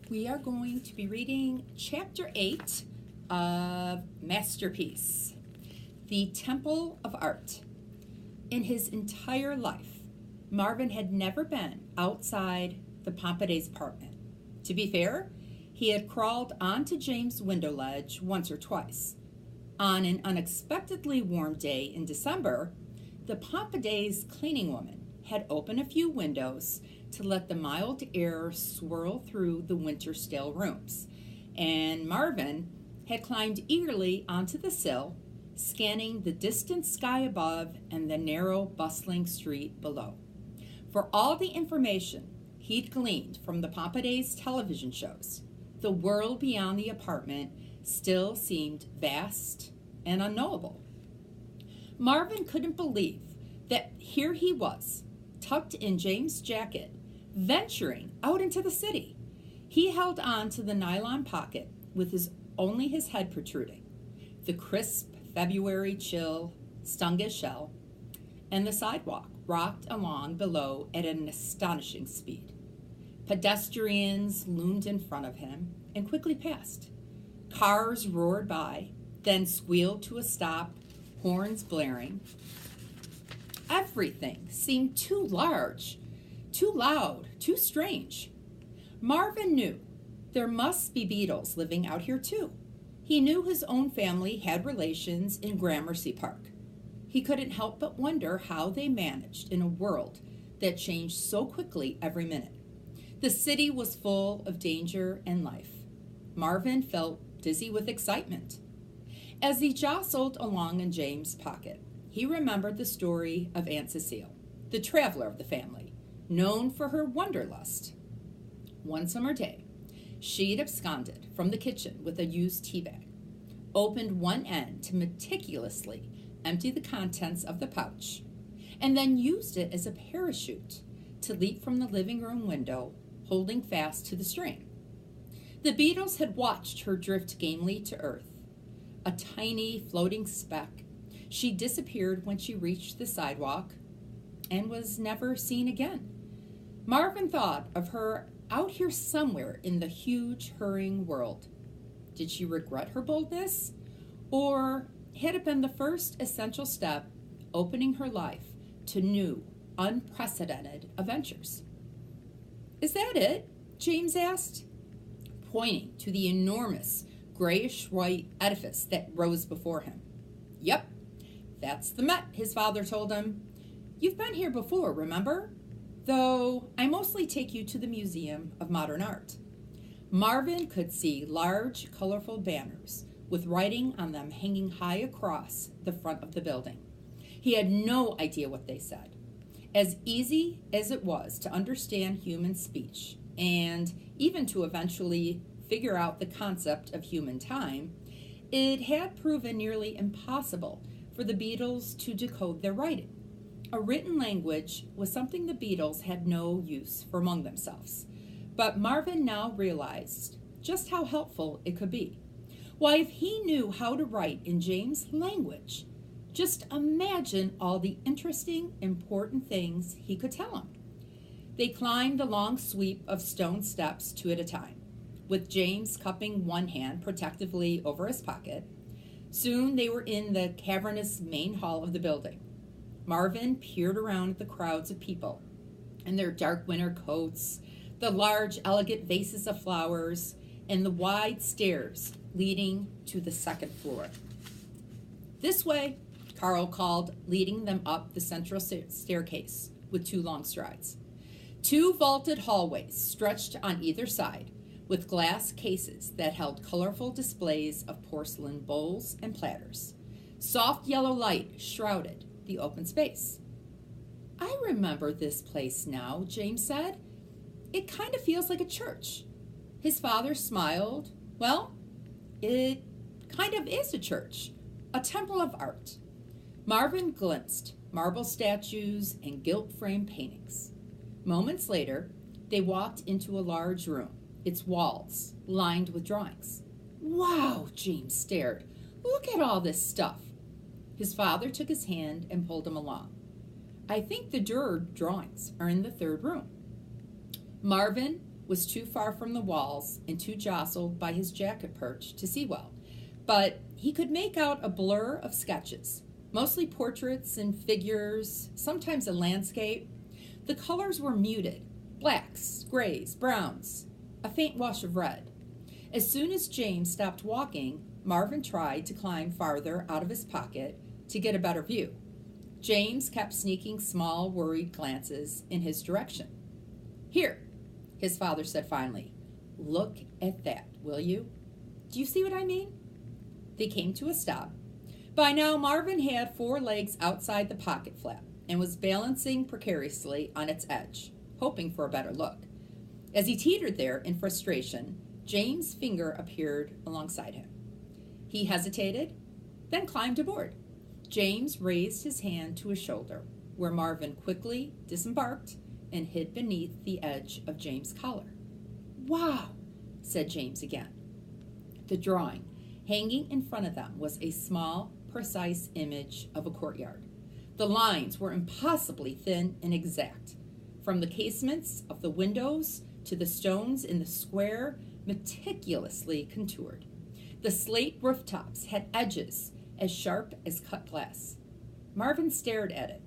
We are going to be reading Chapter 8 of Masterpiece, The Temple of Art. In his entire life, Marvin had never been outside the Pompidets' apartment. To be fair, he had crawled onto James' window ledge once or twice. On an unexpectedly warm day in December, the Pompidets' cleaning woman had opened a few windows to let the mild air swirl through the winter-stale rooms, and Marvin had climbed eagerly onto the sill, scanning the distant sky above and the narrow, bustling street below. For all the information he'd gleaned from the Pompidets' television shows, the world beyond the apartment still seemed vast and unknowable. Marvin couldn't believe that here he was, tucked in James' jacket, venturing out into the city. He held on to the nylon pocket with only his head protruding. The crisp February chill stung his shell, and the sidewalk rocked along below at an astonishing speed. Pedestrians loomed in front of him and quickly passed. Cars roared by, then squealed to a stop, horns blaring. Everything seemed too large, too loud, too strange. Marvin knew there must be beetles living out here too. He knew his own family had relations in Gramercy Park. He couldn't help but wonder how they managed in a world that changed so quickly every minute. The city was full of danger and life. Marvin felt dizzy with excitement. As he jostled along in James' pocket, he remembered the story of Aunt Cecile, the traveler of the family, known for her wanderlust. One summer day, she'd absconded from the kitchen with a used tea bag, opened one end to meticulously empty the contents of the pouch, and then used it as a parachute to leap from the living room window, holding fast to the string. The beetles had watched her drift gamely to earth. A tiny floating speck, she disappeared when she reached the sidewalk and was never seen again. Marvin thought of her out here somewhere in the huge, hurrying world. Did she regret her boldness? Or had it been the first essential step opening her life to new, unprecedented adventures? Is that it? James asked, pointing to the enormous grayish-white edifice that rose before him. Yep, that's the Met, his father told him. You've been here before, remember? Though I mostly take you to the Museum of Modern Art. Marvin could see large, colorful banners with writing on them hanging high across the front of the building. He had no idea what they said. As easy as it was to understand human speech, and even to eventually figure out the concept of human time, it had proven nearly impossible for the beetles to decode their writing. A written language was something the beetles had no use for among themselves, but Marvin now realized just how helpful it could be. Why, if he knew how to write in James' language, just imagine all the interesting, important things he could tell him. They climbed the long sweep of stone steps two at a time, with James cupping one hand protectively over his pocket. Soon they were in the cavernous main hall of the building. Marvin peered around at the crowds of people in their dark winter coats, the large, elegant vases of flowers, and the wide stairs leading to the second floor. This way, Carl called, leading them up the central staircase with two long strides. Two vaulted hallways stretched on either side, with glass cases that held colorful displays of porcelain bowls and platters. Soft yellow light shrouded the open space. I remember this place now, James said. It kind of feels like a church. His father smiled. Well, it kind of is a church, a temple of art. Marvin glimpsed marble statues and gilt-framed paintings. Moments later, they walked into a large room, its walls lined with drawings. Wow, James stared. Look at all this stuff. His father took his hand and pulled him along. I think the Dürer drawings are in the third room. Marvin was too far from the walls and too jostled by his jacket perch to see well, but he could make out a blur of sketches, mostly portraits and figures, sometimes a landscape. The colors were muted, blacks, grays, browns, a faint wash of red. As soon as James stopped walking, Marvin tried to climb farther out of his pocket to get a better view. James kept sneaking small, worried glances in his direction. "Here," his father said finally. "Look at that, will you? Do you see what I mean?" They came to a stop. By now, Marvin had 4 legs outside the pocket flap and was balancing precariously on its edge, hoping for a better look. As he teetered there in frustration, James' finger appeared alongside him. He hesitated, then climbed aboard. James raised his hand to his shoulder, where Marvin quickly disembarked and hid beneath the edge of James' collar. "Wow," said James again. The drawing hanging in front of them was a small, precise image of a courtyard. The lines were impossibly thin and exact, from the casements of the windows to the stones in the square, meticulously contoured. The slate rooftops had edges as sharp as cut glass. Marvin stared at it.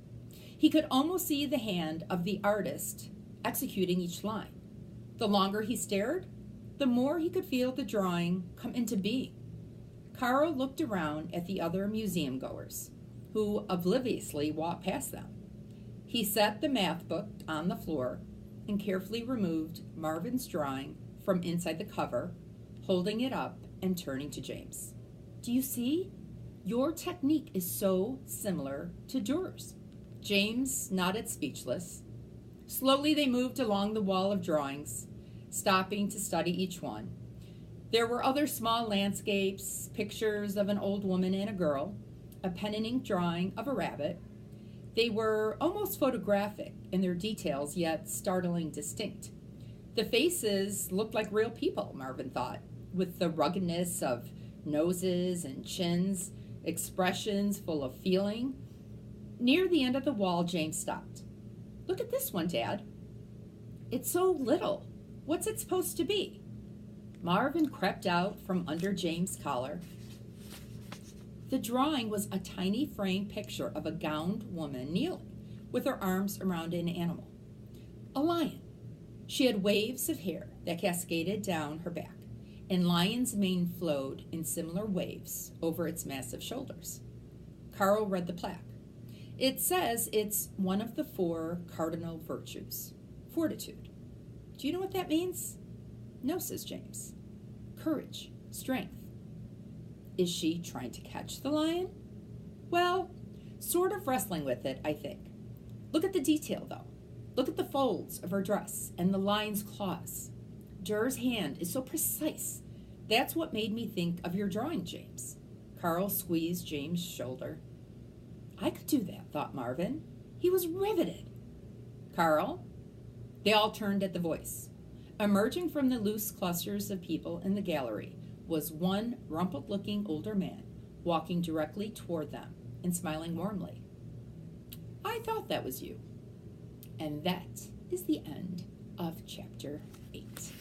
He could almost see the hand of the artist executing each line. The longer he stared, the more he could feel the drawing come into being. Carl looked around at the other museum goers, who obliviously walked past them. He set the math book on the floor and carefully removed Marvin's drawing from inside the cover, holding it up and turning to James. "Do you see? Your technique is so similar to Durer's." James nodded speechless. Slowly they moved along the wall of drawings, stopping to study each one. There were other small landscapes, pictures of an old woman and a girl, a pen and ink drawing of a rabbit. They were almost photographic in their details, yet startlingly distinct. The faces looked like real people, Marvin thought, with the ruggedness of noses and chins, expressions full of feeling. Near the end of the wall, James stopped. "Look at this one, Dad. It's so little. What's it supposed to be?" Marvin crept out from under James' collar. The drawing was a tiny framed picture of a gowned woman kneeling, with her arms around an animal. A lion. She had waves of hair that cascaded down her back, and lion's mane flowed in similar waves over its massive shoulders. Carl read the plaque. It says it's one of the 4 cardinal virtues. Fortitude. Do you know what that means? "No," says James. "Courage, strength." Is she trying to catch the lion? Well, sort of wrestling with it, I think. Look at the detail, though. Look at the folds of her dress and the lion's claws. Durer's hand is so precise. That's what made me think of your drawing, James. Carl squeezed James' shoulder. I could do that, thought Marvin. He was riveted. "Carl?" They all turned at the voice. Emerging from the loose clusters of people in the gallery was one rumpled-looking older man, walking directly toward them and smiling warmly. "I thought that was you." And that is the end of Chapter 8.